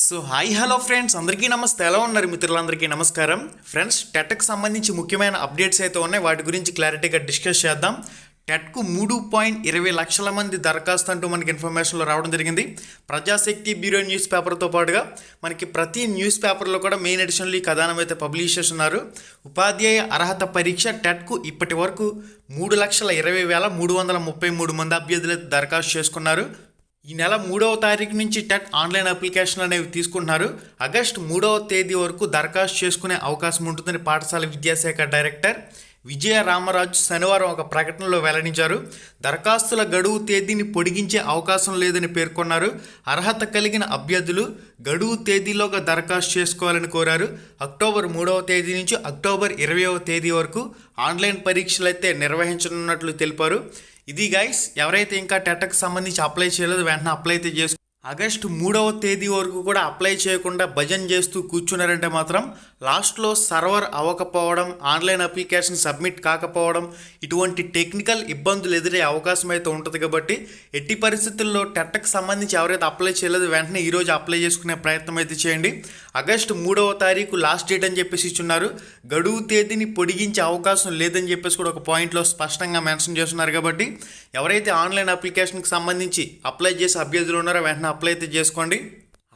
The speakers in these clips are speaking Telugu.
సో హాయ్ హలో ఫ్రెండ్స్, అందరికీ నమస్తే. ఎలా ఉన్నారు మిత్రులందరికీ నమస్కారం. ఫ్రెండ్స్, టెట్కి సంబంధించి ముఖ్యమైన అప్డేట్స్ అయితే ఉన్నాయి, వాటి గురించి క్లారిటీగా డిస్కస్ చేద్దాం. టెట్కు 3.20 లక్షల మంది దరఖాస్తు అంటూ మనకి ఇన్ఫర్మేషన్లో రావడం జరిగింది. ప్రజాశక్తి బ్యూరో న్యూస్ పేపర్తో పాటుగా మనకి ప్రతి న్యూస్ పేపర్లో కూడా మెయిన్ ఎడిషన్లో ఈ కథనం అయితే పబ్లిష్ చేస్తున్నారు. ఉపాధ్యాయ అర్హత పరీక్ష టెట్కు ఇప్పటి వరకు 3,20,333 మంది అభ్యర్థులు దరఖాస్తు చేసుకున్నారు. ఈ నెల 3వ తారీఖు నుంచి టెట్ ఆన్లైన్ అప్లికేషన్లు అనేవి తీసుకుంటున్నారు. ఆగస్టు 3వ తేదీ వరకు దరఖాస్తు చేసుకునే అవకాశం ఉంటుందని పాఠశాల విద్యాశాఖ డైరెక్టర్ విజయ రామరాజు శనివారం ఒక ప్రకటనలో వెల్లడించారు. దరఖాస్తుల గడువు తేదీని పొడిగించే అవకాశం లేదని పేర్కొన్నారు. అర్హత కలిగిన అభ్యర్థులు గడువు తేదీలోగా దరఖాస్తు చేసుకోవాలని కోరారు. అక్టోబర్ 3వ తేదీ నుంచి అక్టోబర్ 20వ తేదీ వరకు ఆన్లైన్ పరీక్షలు అయితే నిర్వహించనున్నట్లు తెలిపారు. ఇది గైస్, ఎవరైతే ఇంకా టెట్కి సంబంధించి అప్లై చేయలేదు వెంటనే అప్లై అయితే చేసుకో. ఆగస్టు 3వ తేదీ వరకు కూడా అప్లై చేయకుండా భజన్ చేస్తూ కూర్చున్నారంటే మాత్రం లాస్ట్లో సర్వర్ అవ్వకపోవడం, ఆన్లైన్ అప్లికేషన్ సబ్మిట్ కాకపోవడం, ఇటువంటి టెక్నికల్ ఇబ్బందులు ఎదురయ్యే అవకాశం అయితే ఉంటుంది. కాబట్టి ఎట్టి పరిస్థితుల్లో టెట్కి సంబంధించి ఎవరైతే అప్లై చేయలేదు వెంటనే ఈరోజు అప్లై చేసుకునే ప్రయత్నం అయితే చేయండి. ఆగస్టు 3వ తారీఖు లాస్ట్ డేట్ అని చెప్పేసి ఇచ్చున్నారు. గడువు తేదీని పొడిగించే అవకాశం లేదని చెప్పేసి కూడా ఒక పాయింట్లో స్పష్టంగా మెన్షన్ చేస్తున్నారు. కాబట్టి ఎవరైతే ఆన్లైన్ అప్లికేషన్కి సంబంధించి అప్లై చేసే అభ్యర్థులు ఉన్నారో వెంటనే అప్లై అయితే చేసుకోండి.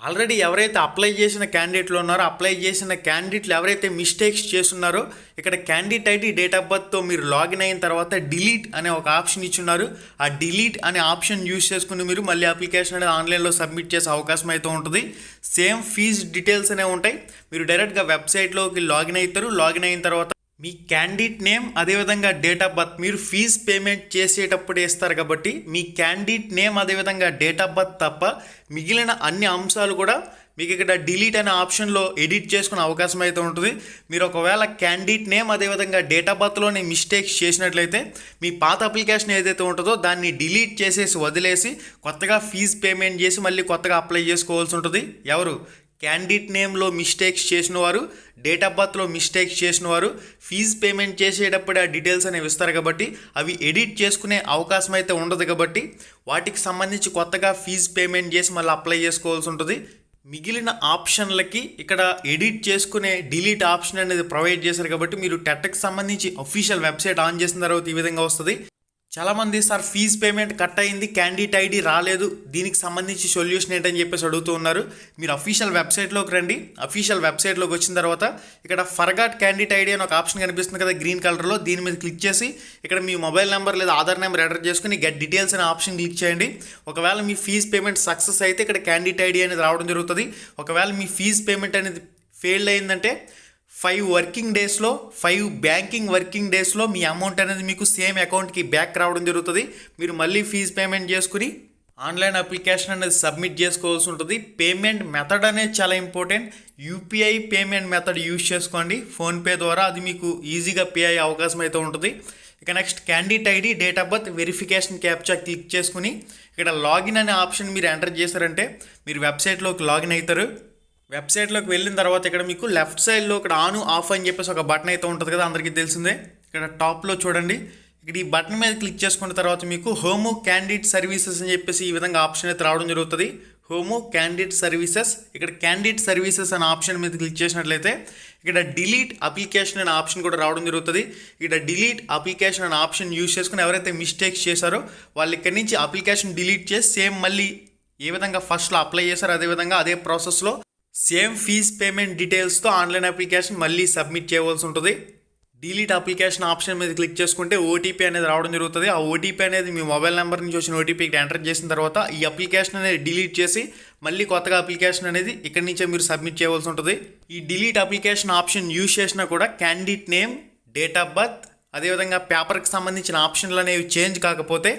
ఆల్రెడీ ఎవరైతే అప్లై చేసిన క్యాండిడేట్లు ఉన్నారో అప్లై చేసిన క్యాండిడేట్లు ఎవరైతే మిస్టేక్స్ చేస్తున్నారో ఇక్కడ క్యాండిడేట్ ఐడి డేట్ ఆఫ్ బర్త్తో మీరు లాగిన్ అయిన తర్వాత డిలీట్ అనే ఒక ఆప్షన్ ఇచ్చున్నారు. ఆ డిలీట్ అనే ఆప్షన్ యూజ్ చేసుకుని మీరు మళ్ళీ అప్లికేషన్ అనేది ఆన్లైన్లో సబ్మిట్ చేసే అవకాశం అయితే ఉంటుంది. సేమ్ ఫీజ్ డీటెయిల్స్ అనేవి ఉంటాయి. మీరు డైరెక్ట్గా వెబ్సైట్లోకి లాగిన్ అవుతారు. లాగిన్ అయిన తర్వాత మీ క్యాండిడేట్ నేమ్, అదేవిధంగా డేట్ ఆఫ్ బర్త్ మీరు ఫీజ్ పేమెంట్ చేసేటప్పుడు వేస్తారు. కాబట్టి మీ క్యాండిడేట్ నేమ్ అదేవిధంగా డేట్ ఆఫ్ బర్త్ తప్ప మిగిలిన అన్ని అంశాలు కూడా మీకు ఇక్కడ డిలీట్ అనే ఆప్షన్లో ఎడిట్ చేసుకునే అవకాశం అయితే ఉంటుంది. మీరు ఒకవేళ క్యాండిడేట్ నేమ్ అదేవిధంగా డేట్ ఆఫ్ బర్త్లోని మిస్టేక్స్ చేసినట్లయితే మీ పాత అప్లికేషన్ ఏదైతే ఉంటుందో దాన్ని డిలీట్ చేసేసి వదిలేసి కొత్తగా ఫీజ్ పేమెంట్ చేసి మళ్ళీ కొత్తగా అప్లై చేసుకోవాల్సి ఉంటుంది. ఎవరు క్యాండిడేట్ నేమ్లో మిస్టేక్స్ చేసిన వారు, డేట్ ఆఫ్ బర్త్లో మిస్టేక్స్ చేసిన వారు ఫీజు పేమెంట్ చేసేటప్పుడు ఆ డీటెయిల్స్ అనేవి ఇస్తారు. కాబట్టి అవి ఎడిట్ చేసుకునే అవకాశం అయితే ఉండదు. కాబట్టి వాటికి సంబంధించి కొత్తగా ఫీజు పేమెంట్ చేసి మళ్ళీ అప్లై చేసుకోవాల్సి ఉంటుంది. మిగిలిన ఆప్షన్లకి ఇక్కడ ఎడిట్ చేసుకునే డిలీట్ ఆప్షన్ అనేది ప్రొవైడ్ చేశారు. కాబట్టి మీరు టెట్కి సంబంధించి అఫీషియల్ వెబ్సైట్ ఆన్ చేసిన తర్వాత ఈ విధంగా వస్తుంది. చాలామంది సార్ ఫీజ్ పేమెంట్ కట్ అయింది, క్యాండిడేట్ ఐడి రాలేదు, దీనికి సంబంధించి సొల్యూషన్ ఏంటని చెప్పేసి అడుగుతూ ఉన్నారు. మీరు అఫీషియల్ వెబ్సైట్లోకి రండి. అఫీషియల్ వెబ్సైట్లోకి వచ్చిన తర్వాత ఇక్కడ ఫర్గాట్ క్యాండిడేట్ ఐడి అని ఒక ఆప్షన్ కనిపిస్తుంది కదా గ్రీన్ కలర్లో, దీని మీద క్లిక్ చేసి ఇక్కడ మీ మొబైల్ నెంబర్ లేదా ఆధార్ నెంబర్ ఎంటర్ చేసుకుని గెట్ డీటెయిల్స్ అనే ఆప్షన్ క్లిక్ చేయండి. ఒకవేళ మీ ఫీజ్ పేమెంట్ సక్సెస్ అయితే ఇక్కడ క్యాండిడేట్ ఐడి అనేది రావడం జరుగుతుంది. ఒకవేళ మీ ఫీజ్ పేమెంట్ అనేది ఫెయిల్ అయిందంటే 5 వర్కింగ్ డేస్లో 5 బ్యాంకింగ్ వర్కింగ్ డేస్లో మీ అమౌంట్ అనేది మీకు సేమ్ అకౌంట్కి బ్యాక్ రావడం జరుగుతుంది. మీరు మళ్ళీ ఫీజు పేమెంట్ చేసుకుని ఆన్లైన్ అప్లికేషన్ అనేది సబ్మిట్ చేసుకోవాల్సి ఉంటుంది. పేమెంట్ మెథడ్ అనేది చాలా important. UPI payment method use చేసుకోండి ఫోన్పే ద్వారా, అది మీకు ఈజీగా పే అయ్యే అవకాశం అయితే ఉంటుంది. ఇక next candidate ID date of birth verification captcha click చేసుకుని ఇక్కడ లాగిన్ అనే ఆప్షన్ మీరు ఎంటర్ చేశారంటే మీరు వెబ్సైట్లోకి లాగిన్ అవుతారు. వెబ్సైట్లోకి వెళ్ళిన తర్వాత ఇక్కడ మీకు లెఫ్ట్ సైడ్లో ఇక్కడ ఆన్ ఆఫ్ అని చెప్పేసి ఒక బటన్ అయితే ఉంటుంది కదా, అందరికీ తెలిసిందే. ఇక్కడ టాప్లో చూడండి, ఇక్కడ ఈ బటన్ మీద క్లిక్ చేసుకున్న తర్వాత మీకు హోము క్యాండిడేట్ సర్వీసెస్ అని చెప్పేసి ఈ విధంగా ఆప్షన్ అయితే రావడం జరుగుతుంది. హోము క్యాండిడేట్ సర్వీసెస్, ఇక్కడ క్యాండిడేట్ సర్వీసెస్ అనే ఆప్షన్ మీద క్లిక్ చేసినట్లయితే ఇక్కడ డిలీట్ అప్లికేషన్ అనే ఆప్షన్ కూడా రావడం జరుగుతుంది. ఇక్కడ డిలీట్ అప్లికేషన్ అనే ఆప్షన్ యూజ్ చేసుకుని ఎవరైతే మిస్టేక్స్ చేశారో వాళ్ళు ఇక్కడి నుంచి అప్లికేషన్ డిలీట్ చేసి సేమ్ మళ్ళీ ఏ విధంగా ఫస్ట్లో అప్లై చేశారో అదేవిధంగా అదే ప్రాసెస్లో సేమ్ ఫీజ్ పేమెంట్ డీటెయిల్స్తో ఆన్లైన్ అప్లికేషన్ మళ్ళీ సబ్మిట్ చేయవలసి ఉంటుంది. డిలీట్ అప్లికేషన్ ఆప్షన్ మీద క్లిక్ చేసుకుంటే ఓటీపీ అనేది రావడం జరుగుతుంది. ఆ ఓటీపీ అనేది మీ మొబైల్ నెంబర్ నుంచి వచ్చిన ఓటీపీకి ఎంటర్ చేసిన తర్వాత ఈ అప్లికేషన్ అనేది డిలీట్ చేసి మళ్ళీ కొత్తగా అప్లికేషన్ అనేది ఇక్కడి నుంచే మీరు సబ్మిట్ చేయవలసి ఉంటుంది. ఈ డిలీట్ అప్లికేషన్ ఆప్షన్ యూజ్ చేసినా కూడా candidate name, date of birth అదేవిధంగా పేపర్కి సంబంధించిన ఆప్షన్లు అనేవి చేంజ్ కాకపోతే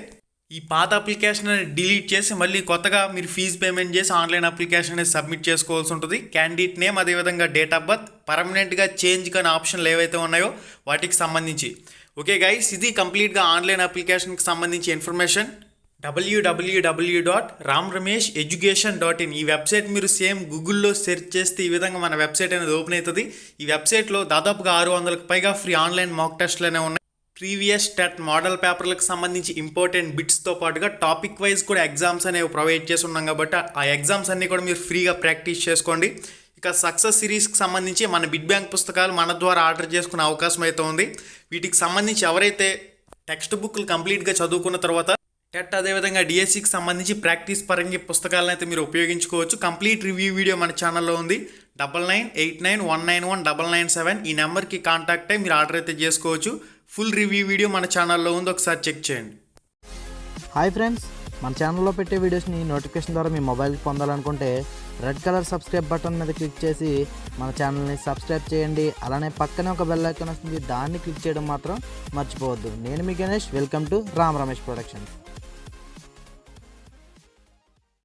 ఈ పాత అప్లికేషన్ అనేది డిలీట్ చేసి మళ్ళీ కొత్తగా మీరు ఫీజు పేమెంట్ చేసి ఆన్లైన్ అప్లికేషన్ అనేది సబ్మిట్ చేసుకోవాల్సి ఉంటుంది. క్యాండిడేట్ నేమ్ అదేవిధంగా డేట్ ఆఫ్ బర్త్ పర్మనెంట్గా చేంజ్ కాని ఆప్షన్లు ఏవైతే ఉన్నాయో వాటికి సంబంధించి. ఓకే గైస్, ఇది కంప్లీట్గా ఆన్లైన్ అప్లికేషన్కి సంబంధించి ఇన్ఫర్మేషన్. www.ramramesheducation.in ఈ వెబ్సైట్ మీరు సేమ్ గూగుల్లో సెర్చ్ చేస్తే ఈ విధంగా మన వెబ్సైట్ అనేది ఓపెన్ అవుతుంది. ఈ వెబ్సైట్లో దాదాపుగా 600కు పైగా ఫ్రీ ఆన్లైన్ మాక్ టెస్ట్లు అనేవి ఉన్నాయి. ప్రీవియస్ టెట్ మోడల్ పేపర్లకు సంబంధించి ఇంపార్టెంట్ బిట్స్తో పాటుగా టాపిక్ వైజ్ కూడా ఎగ్జామ్స్ అనేవి ప్రొవైడ్ చేసి ఉన్నాం కాబట్టి ఆ ఎగ్జామ్స్ అన్నీ కూడా మీరు ఫ్రీగా ప్రాక్టీస్ చేసుకోండి. ఇక సక్సెస్ సిరీస్కి సంబంధించి మన బిడ్ బ్యాంక్ పుస్తకాలు మన ద్వారా ఆర్డర్ చేసుకునే అవకాశం అయితే ఉంది. వీటికి సంబంధించి ఎవరైతే టెక్స్ట్ బుక్లు కంప్లీట్గా చదువుకున్న తర్వాత టెట్ అదేవిధంగా డిఎస్సికి సంబంధించి ప్రాక్టీస్ పరంగా పుస్తకాలను అయితే మీరు ఉపయోగించుకోవచ్చు. కంప్లీట్ రివ్యూ వీడియో మన ఛానల్లో ఉంది. 9989191997 ఈ నెంబర్కి కాంటాక్ట్ అయ్యి మీరు ఆర్డర్ అయితే చేసుకోవచ్చు. ఫుల్ రివ్యూ వీడియో మన ఛానల్లో ఉంది, ఒకసారి చెక్ చేయండి. హాయ్ ఫ్రెండ్స్, మన ఛానల్లో పెట్టే వీడియోస్ని నోటిఫికేషన్ ద్వారా మీ మొబైల్కి పొందాలనుకుంటే రెడ్ కలర్ సబ్స్క్రైబ్ బటన్ మీద క్లిక్ చేసి మన ఛానల్ని సబ్స్క్రైబ్ చేయండి. అలానే పక్కనే ఒక బెల్ ఐకాన్ వస్తుంది, దాన్ని క్లిక్ చేయడం మాత్రం మర్చిపోవద్దు. నేను మీ Ganesh, welcome to Ram Ramesh productions.